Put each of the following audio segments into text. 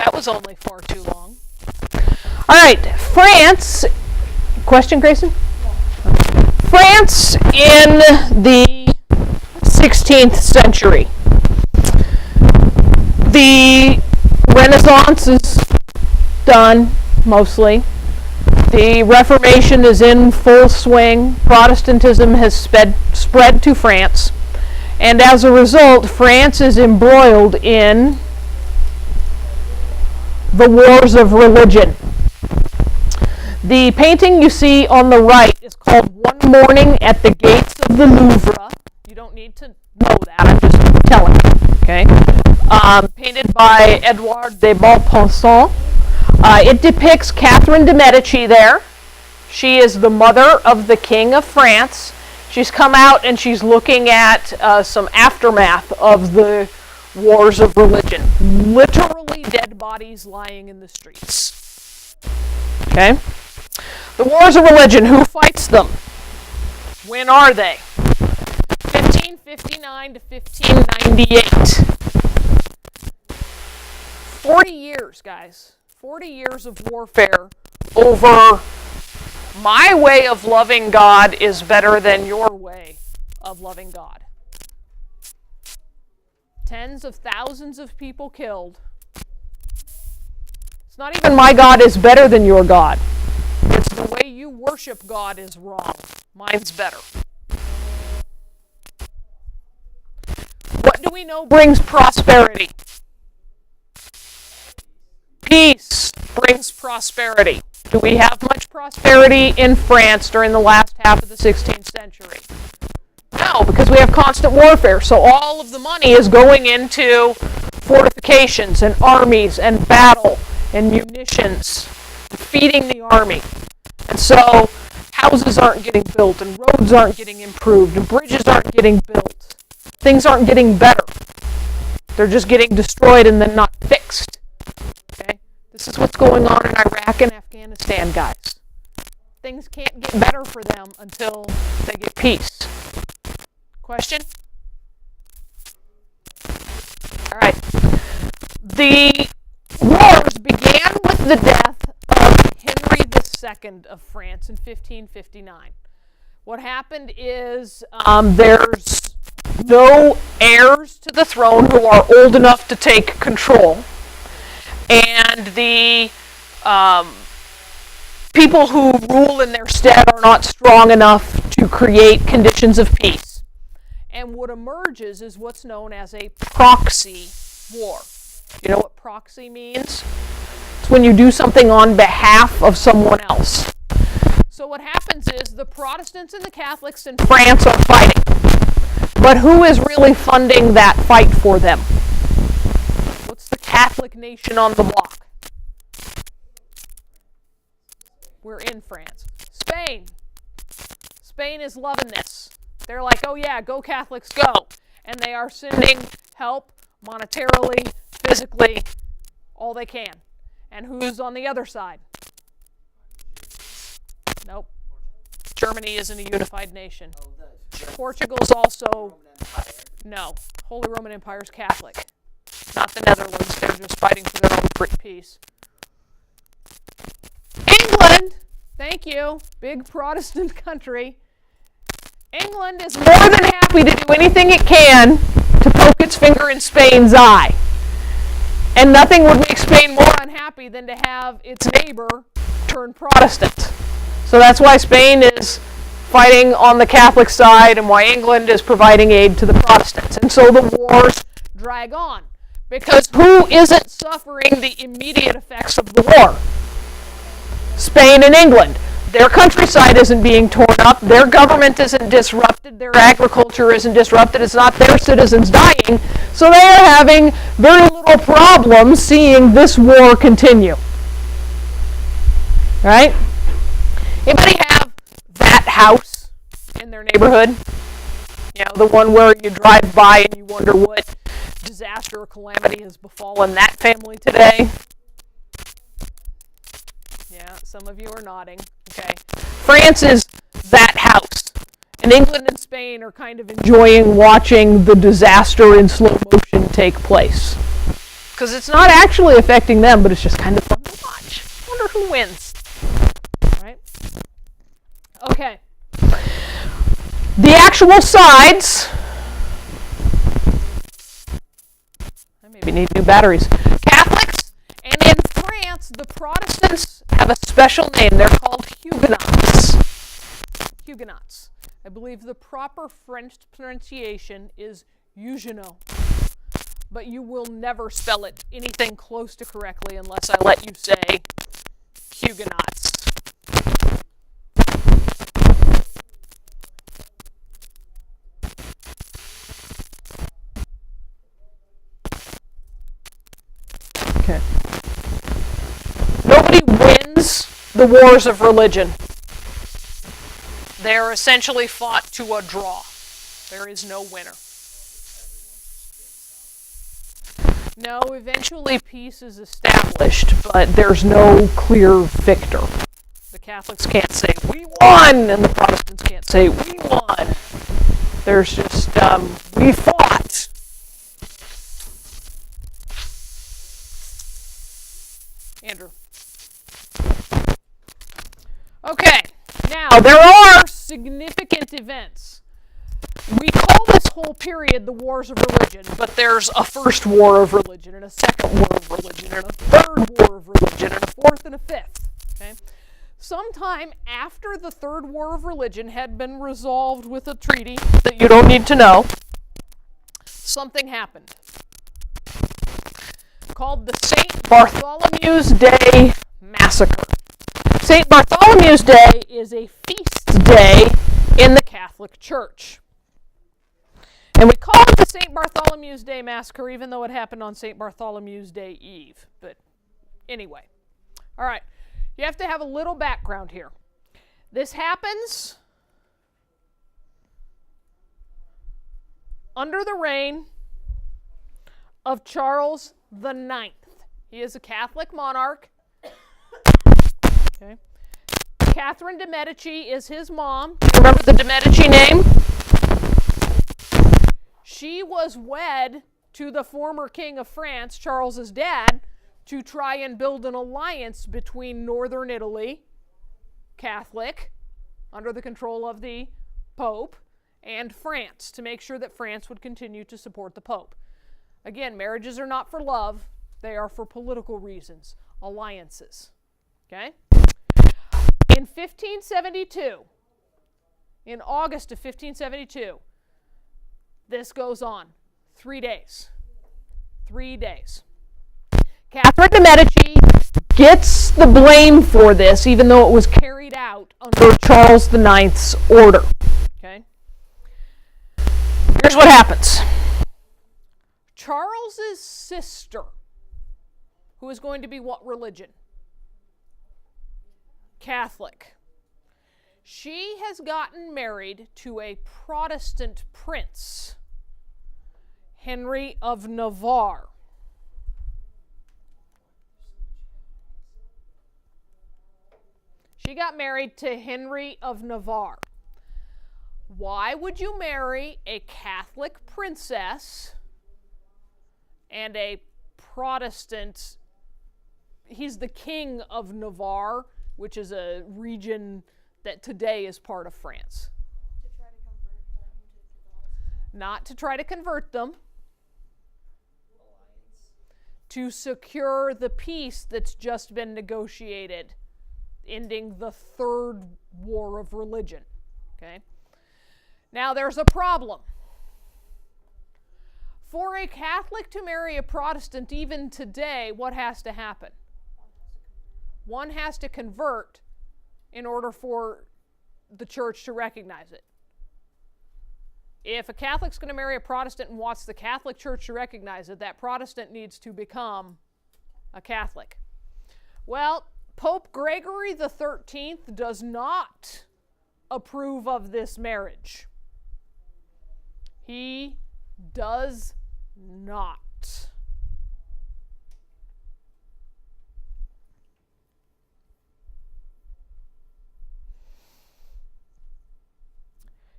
That was only far too long. All right, France. Question, Grayson? France in the 16th century. The Renaissance is done, mostly. The Reformation is in full swing. Protestantism has spread to France. And as a result, France is embroiled in the wars of religion. The painting you see on the right is called One Morning at the Gates of the Louvre. You don't need to know that, I'm just telling you. Okay? Painted by Edouard de Montpensier. It depicts Catherine de' Medici there. She is the mother of the King of France. She's come out and she's looking at some aftermath of the wars of religion. Literally dead bodies lying in the streets. Okay? The wars of religion, who fights them? When are they? 1559 to 1598. 40 years, guys. 40 years of warfare over my way of loving God is better than your way of loving God. Tens of thousands of people killed. It's not even my God is better than your God. It's the way you worship God is wrong. Mine's better. What do we know brings prosperity? Peace brings prosperity. Do we have much prosperity in France during the last half of the 16th century? No, because we have constant warfare. So all of the money is going into fortifications and armies and battle and munitions, feeding the army. And so houses aren't getting built and roads aren't getting improved and bridges aren't getting built. Things aren't getting better. They're just getting destroyed and then not fixed. Okay? This is what's going on in Iraq and Afghanistan, guys. Things can't get better for them until they get peace. Question? All right. The wars began with the death of Henry II of France in 1559. What happened is there's no heirs to the throne who are old enough to take control. And the people who rule in their stead are not strong enough to create conditions of peace. And what emerges is what's known as a proxy war. You know what proxy means? It's when you do something on behalf of someone else. So what happens is the Protestants and the Catholics in France are fighting. But who is really funding that fight for them? What's the Catholic nation on the block? We're in France. Spain. Spain is loving this. They're like, oh yeah, go Catholics, go. And they are sending help monetarily, physically, all they can. And who's on the other side? Nope. Germany isn't a unified nation. Portugal's also, no. Holy Roman Empire is Catholic. Not the Netherlands. They're just fighting for their own peace. England, thank you, big Protestant country. England is more than happy to do anything it can to poke its finger in Spain's eye. And nothing would make Spain more unhappy than to have its neighbor turn Protestant. So that's why Spain is fighting on the Catholic side and why England is providing aid to the Protestants. And so the wars drag on. Because who isn't suffering the immediate effects of the war? Spain and England. Their countryside isn't being torn up. Their government isn't disrupted. Their agriculture isn't disrupted. It's not their citizens dying. So they are having very little problem seeing this war continue. Right? Anybody have that house in their neighborhood? You know, the one where you drive by and you wonder what disaster or calamity has befallen that family today? Yeah, some of you are nodding. Okay. France is that house. And England and Spain are kind of enjoying watching the disaster in slow motion take place. Because it's not actually affecting them, but it's just kind of fun to watch. Wonder who wins. Right? Okay. The actual sides. I maybe need new batteries. Catholics, and in France, the Protestants have a special name. They're called Huguenots. Huguenots. I believe the proper French pronunciation is Huguenot. But you will never spell it anything close to correctly unless I let you say Huguenots. Okay. Nobody wins the wars of religion. They're essentially fought to a draw. There is no winner. No, eventually peace is established, but there's no clear victor. The Catholics can't say, we won, and the Protestants can't say, we won. There's just, we fought. Andrew. Okay, now there are significant events. We call this whole period the wars of religion, but there's a first war of religion, and a second war of religion, and a third war of religion, and a fourth and a fifth. Okay? Sometime after the third war of religion had been resolved with a treaty that you don't need to know, something happened called the St. Bartholomew's Day Massacre. St. Bartholomew's Day is a feast day in the Catholic Church. And we call it the St. Bartholomew's Day Massacre, even though it happened on St. Bartholomew's Day Eve. But anyway. All right. You have to have a little background here. This happens under the reign of Charles IX. He is a Catholic monarch. Okay. Catherine de' Medici is his mom. Do you remember the de' Medici name? She was wed to the former king of France, Charles's dad, to try and build an alliance between northern Italy, Catholic, under the control of the Pope, and France, to make sure that France would continue to support the Pope. Again, marriages are not for love. They are for political reasons, alliances. Okay? In 1572, in August of 1572, this goes on 3 days. 3 days. Catherine de' Medici gets the blame for this, even though it was carried out under Charles IX's order. Okay? Here's what happens. Charles's sister, who is going to be what religion? Catholic. She has gotten married to a Protestant prince, Henry of Navarre. She got married to Henry of Navarre. Why would you marry a Catholic princess and a Protestant? He's the king of Navarre, which is a region that today is part of France. To try to convert them to Catholicism? Not to try to convert them. Alliance. To secure the peace that's just been negotiated, ending the third war of religion. Okay? Now there's a problem. For a Catholic to marry a Protestant, even today, what has to happen? One has to convert in order for the church to recognize it. If a Catholic's going to marry a Protestant and wants the Catholic Church to recognize it, that Protestant needs to become a Catholic. Well, Pope Gregory XIII does not approve of this marriage. He does not.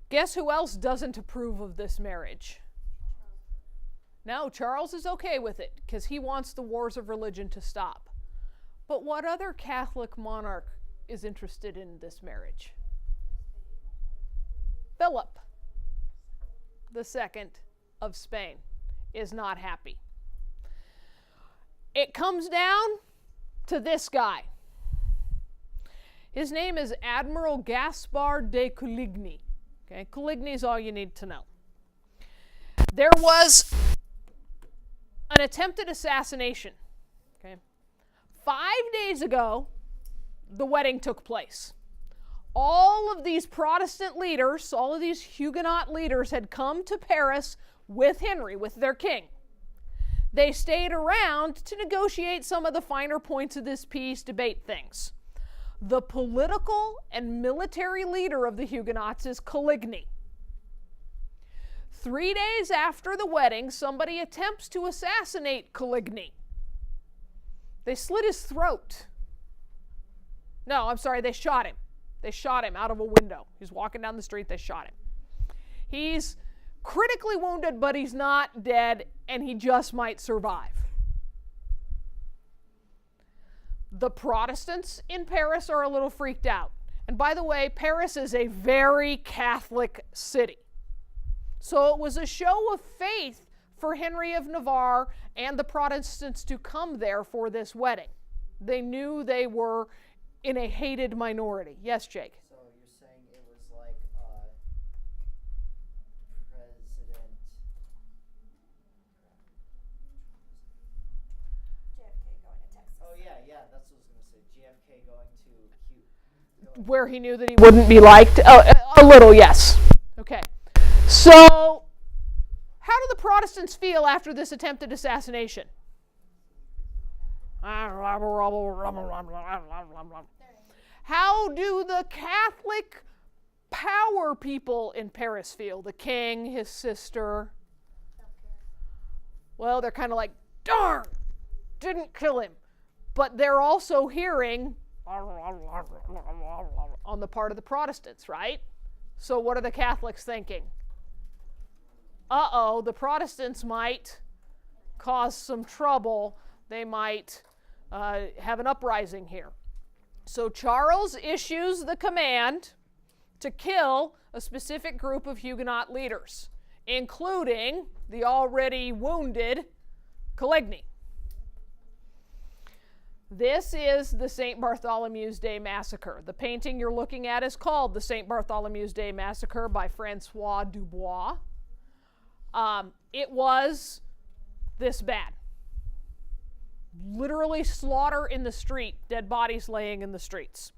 Guess who else doesn't approve of this marriage? No, Charles is okay with it because he wants the wars of religion to stop. But what other Catholic monarch is interested in this marriage? Philip II of Spain is not happy. It comes down to this guy. His name is Admiral Gaspar de Coligny. Okay, Coligny is all you need to know. There was an attempted assassination. Okay, 5 days ago, the wedding took place. All of these Protestant leaders, all of these Huguenot leaders had come to Paris with Henry, with their king. They stayed around to negotiate some of the finer points of this peace, debate things. The political and military leader of the Huguenots is Coligny. 3 days after the wedding, somebody attempts to assassinate Coligny. They slit his throat. No, I'm sorry, they shot him. They shot him out of a window. He's walking down the street, they shot him. He's critically wounded, but he's not dead, and he just might survive. The Protestants in Paris are a little freaked out. And by the way, Paris is a very Catholic city. So it was a show of faith for Henry of Navarre and the Protestants to come there for this wedding. They knew they were in a hated minority. Yes, Jake? So you're saying it was like President... JFK going to Texas. Oh yeah, that's what I was going to say. JFK going to Where he knew that he wouldn't be liked? A little, yes. Okay. So, how do the Protestants feel after this attempted assassination? How do the Catholic power people in Paris feel? The king, his sister? Well, they're kind of like, darn, didn't kill him. But they're also hearing on the part of the Protestants, right? So what are the Catholics thinking? Uh-oh, the Protestants might cause some trouble. They might have an uprising here. So Charles issues the command to kill a specific group of Huguenot leaders, including the already wounded Coligny. This is the St. Bartholomew's Day Massacre. The painting you're looking at is called the St. Bartholomew's Day Massacre by Francois Dubois. It was this bad. Literally slaughter in the street, dead bodies laying in the streets.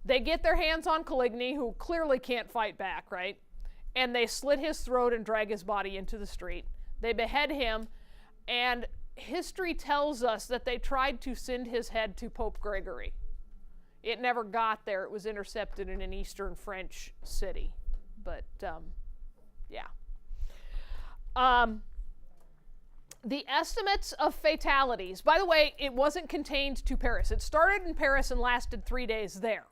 They get their hands on Coligny, who clearly can't fight back, right? And they slit his throat and drag his body into the street. They behead him, and history tells us that they tried to send his head to Pope Gregory. It never got there. It was intercepted in an eastern French city. But, yeah. The estimates of fatalities, by the way, it wasn't contained to Paris. It started in Paris and lasted 3 days there.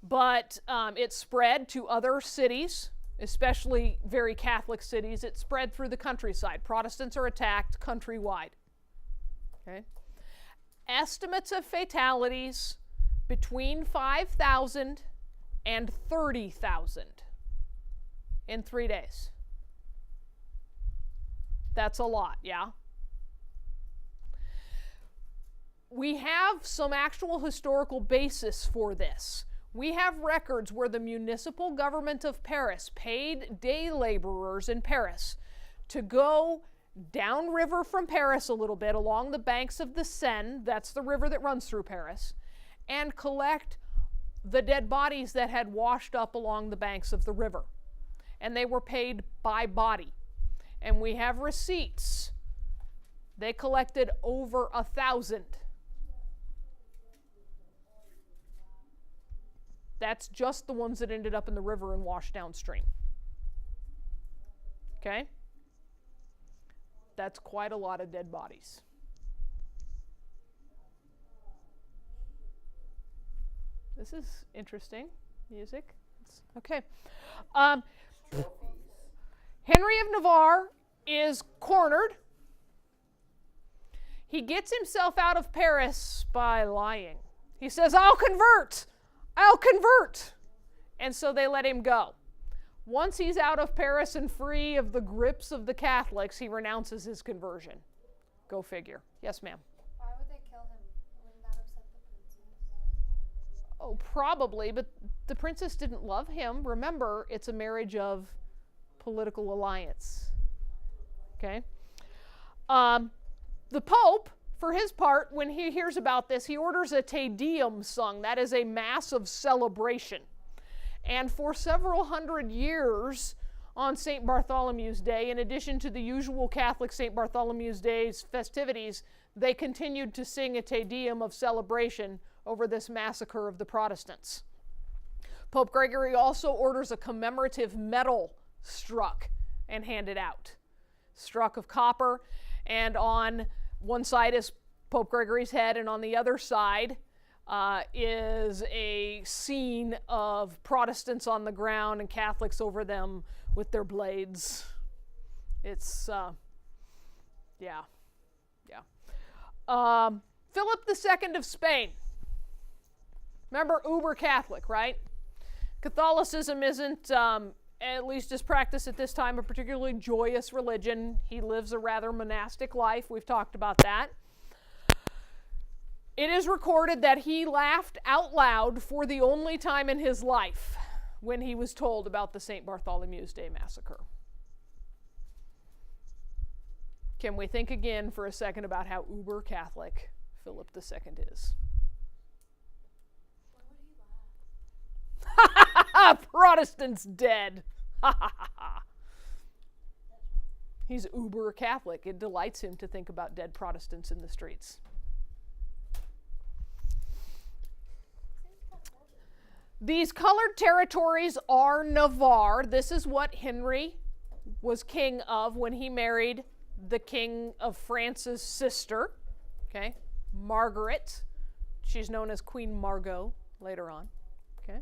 But it spread to other cities, especially very Catholic cities. It spread through the countryside. Protestants are attacked countrywide. Okay? Estimates of fatalities between 5,000 and 30,000 in 3 days. That's a lot, yeah? We have some actual historical basis for this. We have records where the municipal government of Paris paid day laborers in Paris to go downriver from Paris a little bit along the banks of the Seine, that's the river that runs through Paris, and collect the dead bodies that had washed up along the banks of the river. And they were paid by body. And we have receipts. They collected over 1,000. That's just the ones that ended up in the river and washed downstream. Okay? That's quite a lot of dead bodies. This is interesting. Music. Okay. Henry of Navarre is cornered. He gets himself out of Paris by lying. He says, I'll convert. I'll convert. And so they let him go. Once he's out of Paris and free of the grips of the Catholics, he renounces his conversion. Go figure. Yes, ma'am. Why would they kill him? Wouldn't that upset the princess? Oh, probably, but the princess didn't love him. Remember, it's a marriage of political alliance. Okay? The Pope, for his part, when he hears about this, he orders a Te Deum sung. That is a mass of celebration. And for several hundred years on St. Bartholomew's Day, in addition to the usual Catholic St. Bartholomew's Day's festivities, they continued to sing a Te Deum of celebration over this massacre of the Protestants. Pope Gregory also orders a commemorative medal struck and handed out. Struck of copper, and on one side is Pope Gregory's head, and on the other side is a scene of Protestants on the ground and Catholics over them with their blades. It's, yeah. Philip II of Spain. Remember, uber Catholic, right? Catholicism isn't, at least as practiced at this time, a particularly joyous religion. He lives a rather monastic life. We've talked about that. It is recorded that he laughed out loud for the only time in his life when he was told about the St. Bartholomew's Day massacre. Can we think again for a second about how uber Catholic Philip II is? Why would he laugh? Protestants dead. He's uber Catholic. It delights him to think about dead Protestants in the streets. These colored territories are Navarre. This is what Henry was king of when he married the king of France's sister, okay, Margaret. She's known as Queen Margot later on, okay.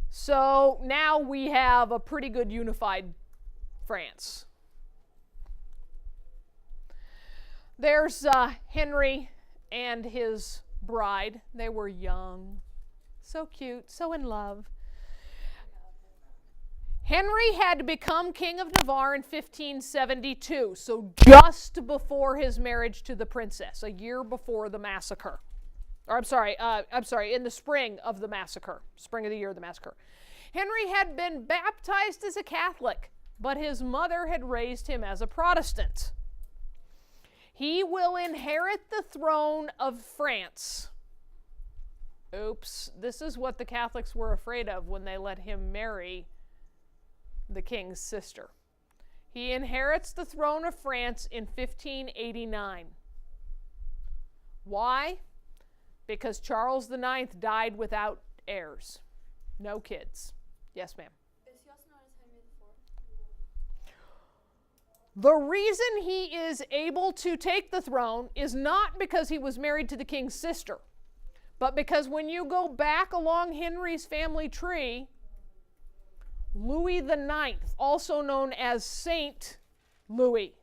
So now we have a pretty good unified France. There's Henry and his bride. They were young. So cute, so in love. Henry had become king of Navarre in 1572, so just before his marriage to the princess, a year before the massacre. Or I'm sorry, in the spring of the massacre, spring of the year of the massacre. Henry had been baptized as a Catholic, but his mother had raised him as a Protestant. He will inherit the throne of France. Oops, this is what the Catholics were afraid of when they let him marry the king's sister. He inherits the throne of France in 1589. Why? Because Charles IX died without heirs. No kids. Yes, ma'am. Is he also known as Henry IV? The reason he is able to take the throne is not because he was married to the king's sister, but because when you go back along Henry's family tree, Louis IX, also known as Saint Louis,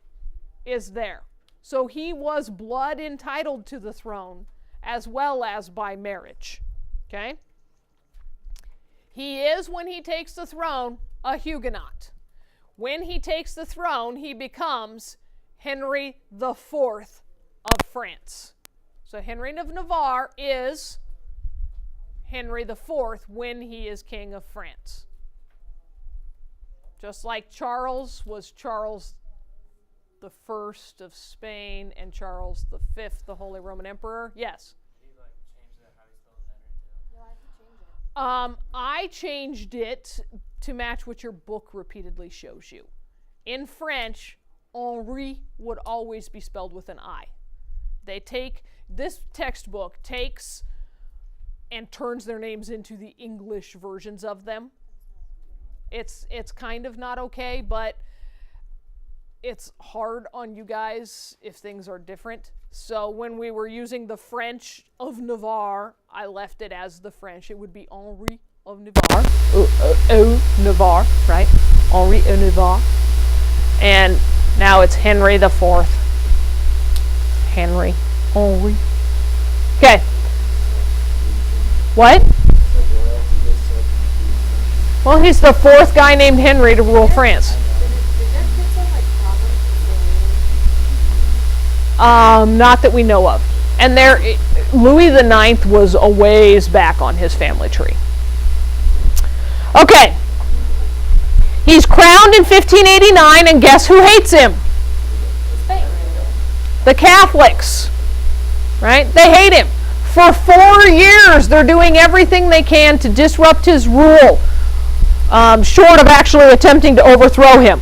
is there. So he was blood entitled to the throne as well as by marriage. Okay? He is, when he takes the throne, a Huguenot. When he takes the throne, he becomes Henry IV of France. So Henry of Navarre is Henry IV when he is king of France. Just like Charles was Charles the First of Spain and Charles V, the Holy Roman Emperor. Yes? He changed that how he spelled Henry too. Why did he change it? I changed it to match what your book repeatedly shows you. In French, Henri would always be spelled with an I. This textbook takes and turns their names into the English versions of them. It's kind of not okay, but it's hard on you guys if things are different. So when we were using the French of Navarre, I left it as the French. It would be Henri of Navarre. Navarre, right? Henri of Navarre. And now it's Henry the Fourth. Henry. Okay. What? Well, he's the fourth guy named Henry to rule France. Did that get some like problems? Not that we know of. And Louis the Ninth was a ways back on his family tree. Okay. He's crowned in 1589, and guess who hates him? The Catholics. Right? They hate him. For 4 years, they're doing everything they can to disrupt his rule, short of actually attempting to overthrow him.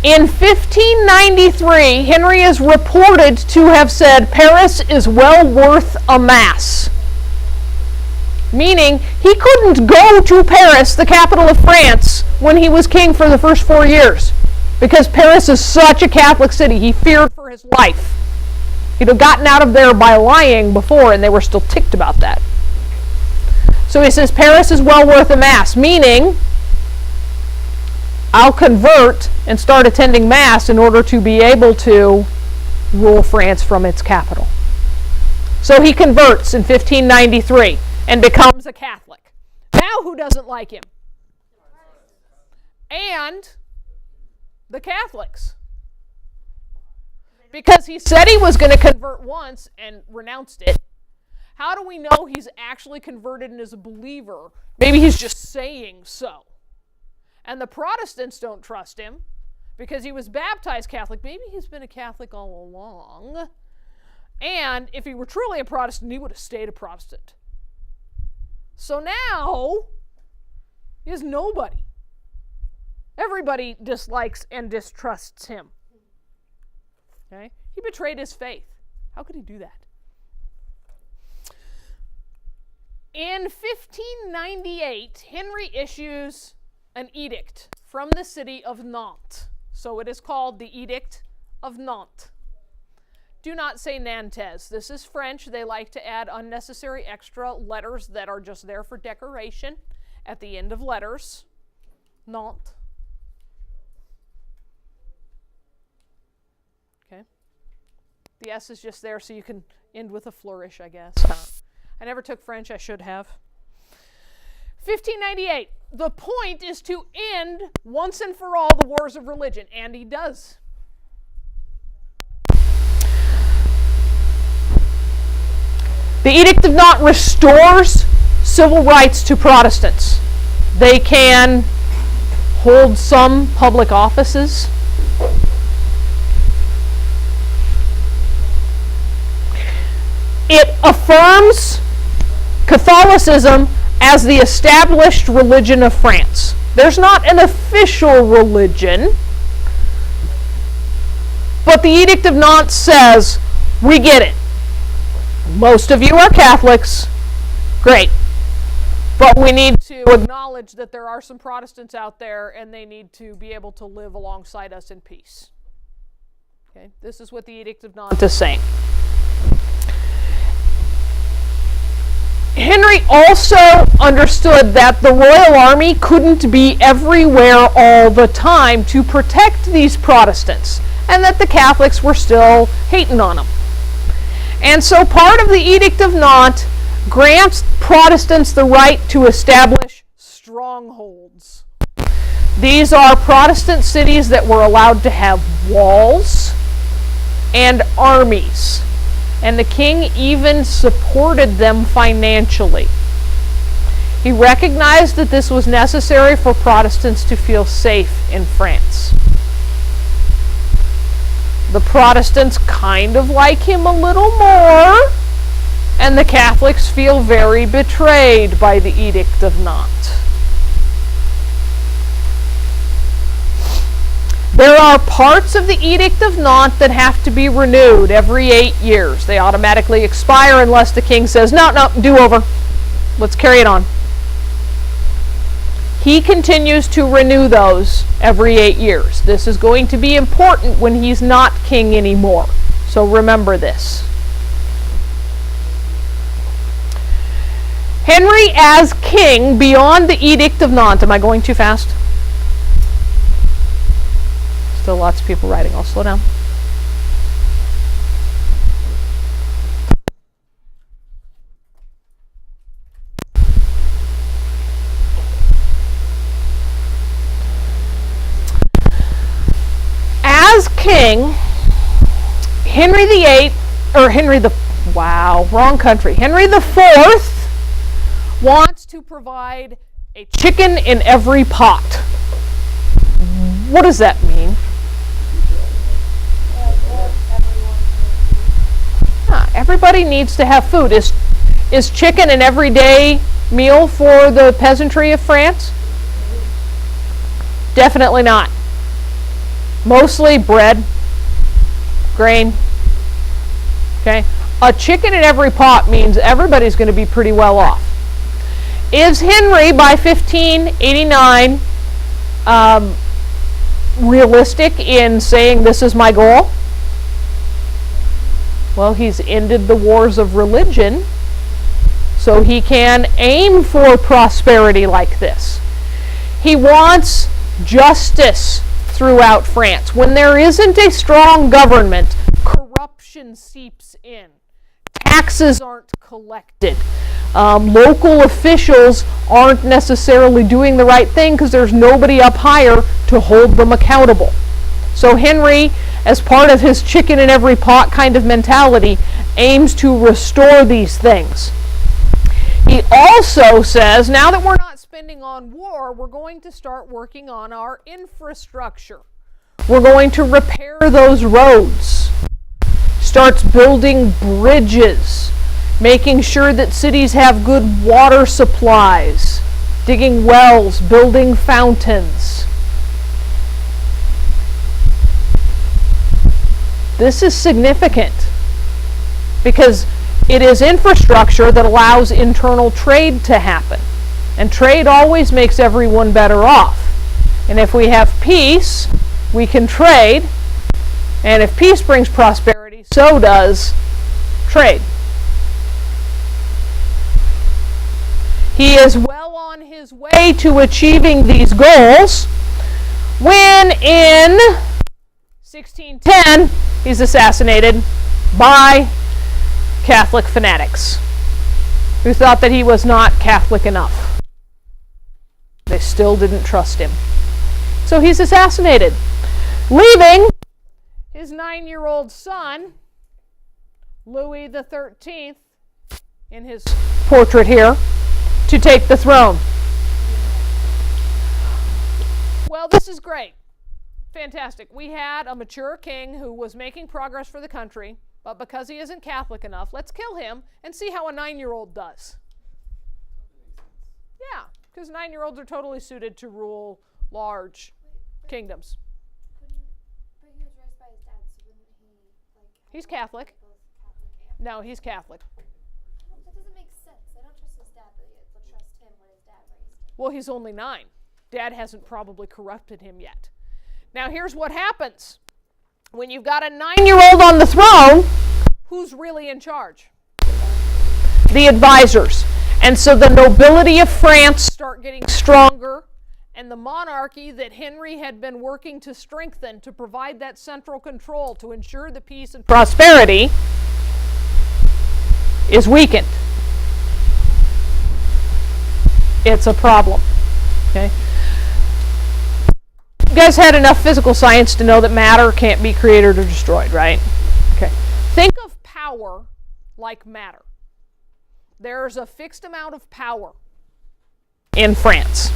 In 1593, Henry is reported to have said, "Paris is well worth a mass." Meaning, he couldn't go to Paris, the capital of France, when he was king for the first 4 years. Because Paris is such a Catholic city, he feared for his life. He'd have gotten out of there by lying before, and they were still ticked about that. So he says, Paris is well worth a mass, meaning, I'll convert and start attending Mass in order to be able to rule France from its capital. So he converts in 1593 and becomes a Catholic. Now who doesn't like him? And the Catholics. Because he said he was going to convert once and renounced it. How do we know he's actually converted and is a believer? Maybe he's just saying so. And the Protestants don't trust him because he was baptized Catholic. Maybe he's been a Catholic all along. And if he were truly a Protestant, he would have stayed a Protestant. So now, he has nobody. Everybody dislikes and distrusts him. Okay? He betrayed his faith. How could he do that? In 1598, Henry issues an edict from the city of Nantes. So it is called the Edict of Nantes. Do not say Nantes. This is French. They like to add unnecessary extra letters that are just there for decoration at the end of letters. Nantes. Okay. The S is just there so you can end with a flourish, I guess. I never took French. I should have. 1598. The point is to end once and for all the wars of religion, and he does. The Edict of Nantes restores civil rights to Protestants. They can hold some public offices. It affirms Catholicism as the established religion of France. There's not an official religion, but the Edict of Nantes says, we get it. Most of you are Catholics. Great. But we need to acknowledge that there are some Protestants out there and they need to be able to live alongside us in peace. Okay? This is what the Edict of Nantes is saying. Henry also understood that the royal army couldn't be everywhere all the time to protect these Protestants, and that the Catholics were still hating on them. And so part of the Edict of Nantes grants Protestants the right to establish strongholds. These are Protestant cities that were allowed to have walls and armies. And the king even supported them financially. He recognized that this was necessary for Protestants to feel safe in France. The Protestants kind of like him a little more, and the Catholics feel very betrayed by the Edict of Nantes. There are parts of the Edict of Nantes that have to be renewed every 8 years. They automatically expire unless the king says, no, do over. Let's carry it on. He continues to renew those every 8 years. This is going to be important when he's not king anymore. So remember this. Henry as king beyond the Edict of Nantes. Am I going too fast? Still lots of people writing. I'll slow down. As king, Henry VIII, or Henry the, wow, wrong country. Henry IV wants to provide a chicken in every pot. What does that mean? Everybody needs to have food. Is chicken an everyday meal for the peasantry of France? Definitely not. Mostly bread, grain. Okay? A chicken in every pot means everybody's going to be pretty well off. Is Henry, by 1589, realistic in saying this is my goal? Well, he's ended the wars of religion, so he can aim for prosperity like this. He wants justice throughout France. When there isn't a strong government, corruption seeps in. Taxes aren't collected. Local officials aren't necessarily doing the right thing because there's nobody up higher to hold them accountable. So Henry, as part of his chicken in every pot kind of mentality, aims to restore these things. He also says, now that we're not spending on war, we're going to start working on our infrastructure. We're going to repair those roads. Starts building bridges, making sure that cities have good water supplies, digging wells, building fountains. This is significant because it is infrastructure that allows internal trade to happen. And trade always makes everyone better off. And if we have peace, we can trade. And if peace brings prosperity, so does trade. He is well on his way to achieving these goals when in 1610 he's assassinated by Catholic fanatics who thought that he was not Catholic enough. They still didn't trust him. So he's assassinated, leaving his 9-year-old son, Louis XIII, in his portrait here, to take the throne. Well, this is great. Fantastic. We had a mature king who was making progress for the country, but because he isn't Catholic enough, let's kill him and see how a 9-year-old does. Yeah, because 9-year-olds are totally suited to rule large kingdoms. But he was raised by his dad, so wouldn't he, like... He's Catholic. Both Catholic and... No, he's Catholic. That doesn't make sense. I don't trust his dad, but they'll trust him when his dad raised him. Well, he's only 9. Dad hasn't probably corrupted him yet. Now, here's what happens. When you've got a 9-year-old on the throne, who's really in charge? The advisors. And so the nobility of France start getting stronger, and the monarchy that Henry had been working to strengthen to provide that central control to ensure the peace and prosperity is weakened. It's a problem. Okay? You guys had enough physical science to know that matter can't be created or destroyed, right? Okay. Think of power like matter. There's a fixed amount of power in France.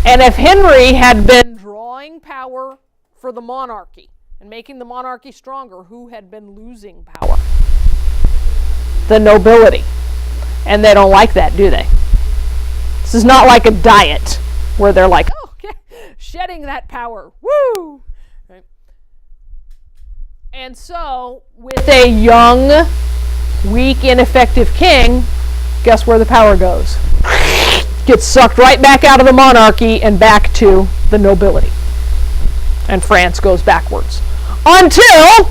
And if Henry had been drawing power for the monarchy and making the monarchy stronger, who had been losing power? The nobility. And they don't like that, do they? This is not like a diet where they're like, oh, okay, shedding that power. Woo! Right? And so, with a young, weak, ineffective king, guess where the power goes? Gets sucked right back out of the monarchy and back to the nobility. And France goes backwards. Until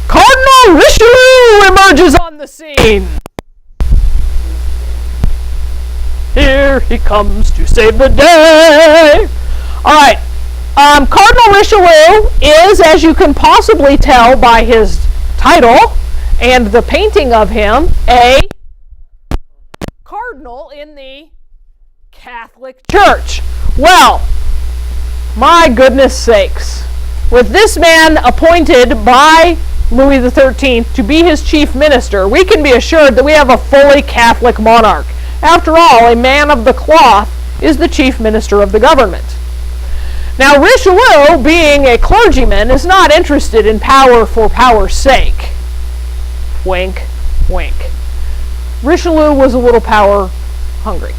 Cardinal Richelieu emerges on the scene. He here he comes to save the day. All right. Cardinal Richelieu is, as you can possibly tell by his title and the painting of him, a cardinal in the Catholic Church. Well, my goodness sakes. With this man appointed by Louis XIII to be his chief minister, we can be assured that we have a fully Catholic monarch. After all, a man of the cloth is the chief minister of the government. Now, Richelieu, being a clergyman, is not interested in power for power's sake. Wink, wink. Richelieu was a little power hungry.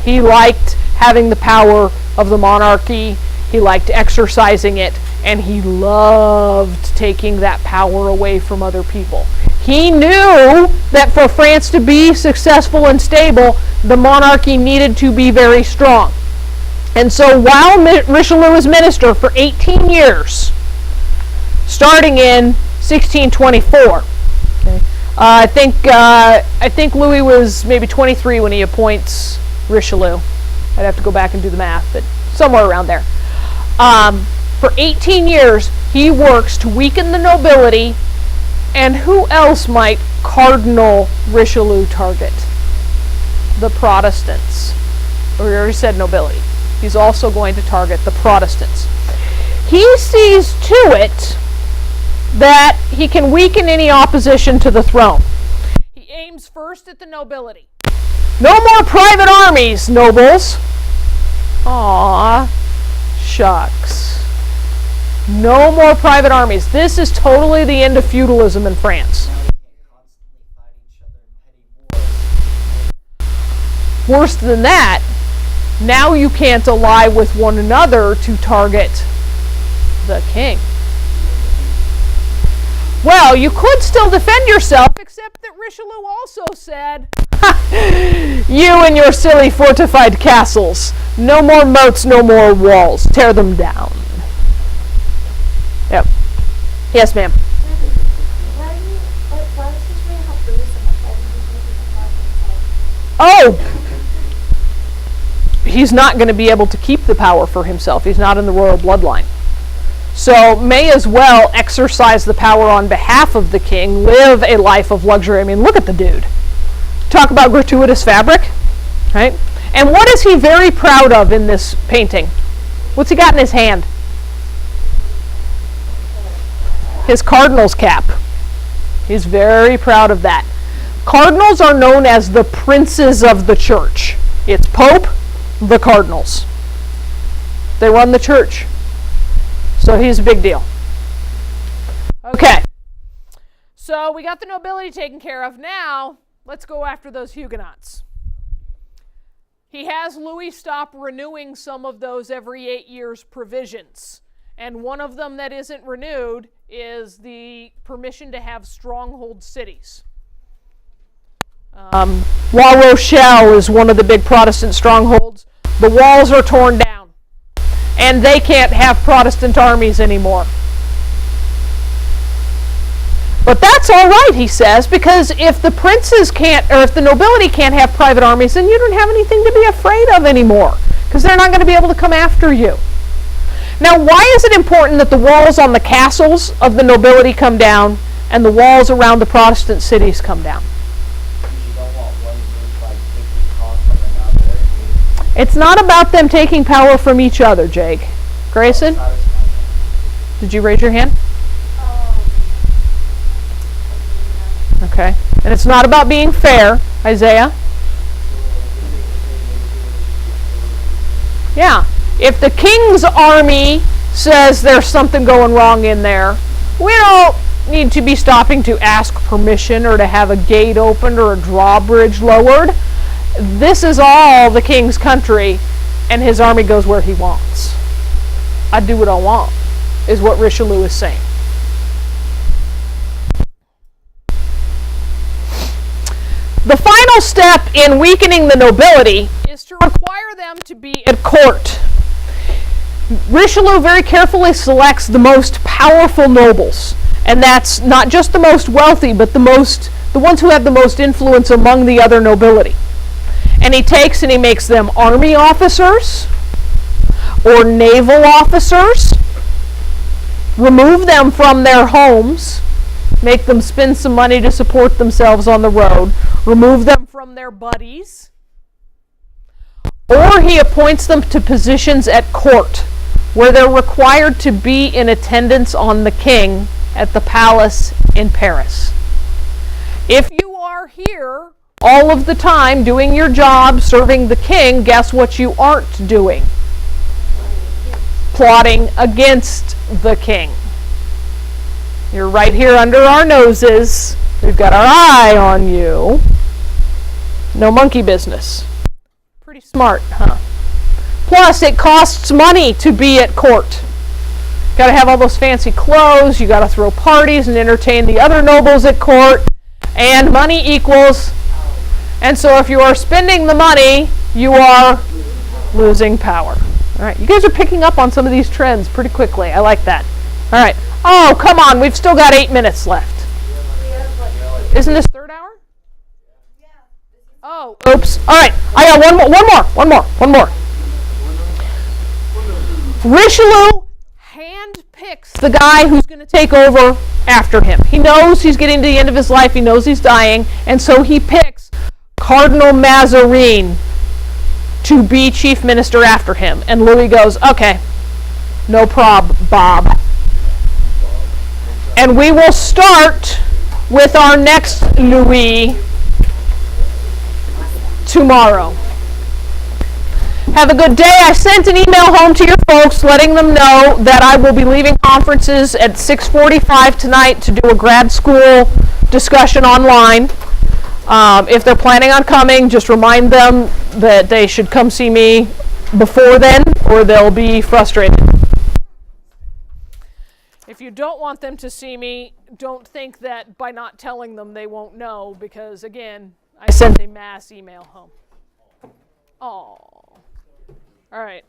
He liked having the power of the monarchy, he liked exercising it, and he loved taking that power away from other people. He knew that for France to be successful and stable, the monarchy needed to be very strong. And so while Richelieu was minister for 18 years, starting in 1624, okay, I think Louis was maybe 23 when he appoints Richelieu. I'd have to go back and do the math, but somewhere around there. For 18 years, he works to weaken the nobility, and who else might Cardinal Richelieu target? The Protestants. We already said nobility. He's also going to target the Protestants. He sees to it that he can weaken any opposition to the throne. He aims first at the nobility. No more private armies, nobles. Aw, shucks. No more private armies. This is totally the end of feudalism in France. Now we can't constantly fight each other in petty wars. Worse than that, now you can't ally with one another to target the king. Well, you could still defend yourself, except that Richelieu also said, you and your silly fortified castles. No more moats, no more walls. Tear them down. Yep. Yes, ma'am. Why does this man have to do so much? Why does he make it himself? Oh! He's not going to be able to keep the power for himself. He's not in the royal bloodline. So may as well exercise the power on behalf of the king, live a life of luxury. I mean, look at the dude. Talk about gratuitous fabric, right? And what is he very proud of in this painting? What's he got in his hand? His cardinal's cap. He's very proud of that. Cardinals are known as the princes of the church. It's Pope, the cardinals. They run the church. So he's a big deal. Okay. So we got the nobility taken care of. Now, let's go after those Huguenots. He has Louis stop renewing some of those every 8 years provisions. And one of them that isn't renewed is the permission to have stronghold cities. La Rochelle is one of the big Protestant strongholds. The walls are torn down. And they can't have Protestant armies anymore. But that's all right, he says, because if the princes can't, or if the nobility can't have private armies, then you don't have anything to be afraid of anymore, because they're not going to be able to come after you. Now, why is it important that the walls on the castles of the nobility come down and the walls around the Protestant cities come down? You don't want one group like taking power from another. It's not about them taking power from each other, Jake. Grayson, did you raise your hand? Okay. And it's not about being fair, Isaiah. Yeah. If the king's army says there's something going wrong in there, we don't need to be stopping to ask permission or to have a gate opened or a drawbridge lowered. This is all the king's country, and his army goes where he wants. I do what I want, is what Richelieu is saying. The final step in weakening the nobility is to require them to be at court. Richelieu very carefully selects the most powerful nobles, and that's not just the most wealthy, but the ones who have the most influence among the other nobility. And he takes and he makes them army officers or naval officers, remove them from their homes, make them spend some money to support themselves on the road, remove them from their buddies, or he appoints them to positions at court where they're required to be in attendance on the king at the palace in Paris. If you are here all of the time doing your job, serving the king, guess what you aren't doing? Plotting against the king. You're right here under our noses. We've got our eye on you. No monkey business. Pretty smart, huh? Plus, it costs money to be at court. Got to have all those fancy clothes. You got to throw parties and entertain the other nobles at court. And money equals. And so if you are spending the money, you are losing power. All right, you guys are picking up on some of these trends pretty quickly. I like that. All right. Oh, come on. We've still got 8 minutes left. Isn't this third hour? Oh, oops. All right. I got one more. Richelieu handpicks the guy who's going to take over after him. He knows he's getting to the end of his life. He knows he's dying. And so he picks Cardinal Mazarin to be chief minister after him. And Louis goes, okay, no prob, Bob. And we will start with our next Louis tomorrow. Have a good day. I sent an email home to your folks letting them know that I will be leaving conferences at 6:45 tonight to do a grad school discussion online. If they're planning on coming, just remind them that they should come see me before then or they'll be frustrated. If you don't want them to see me, don't think that by not telling them they won't know, because again, I sent a mass email home. Oh. All right.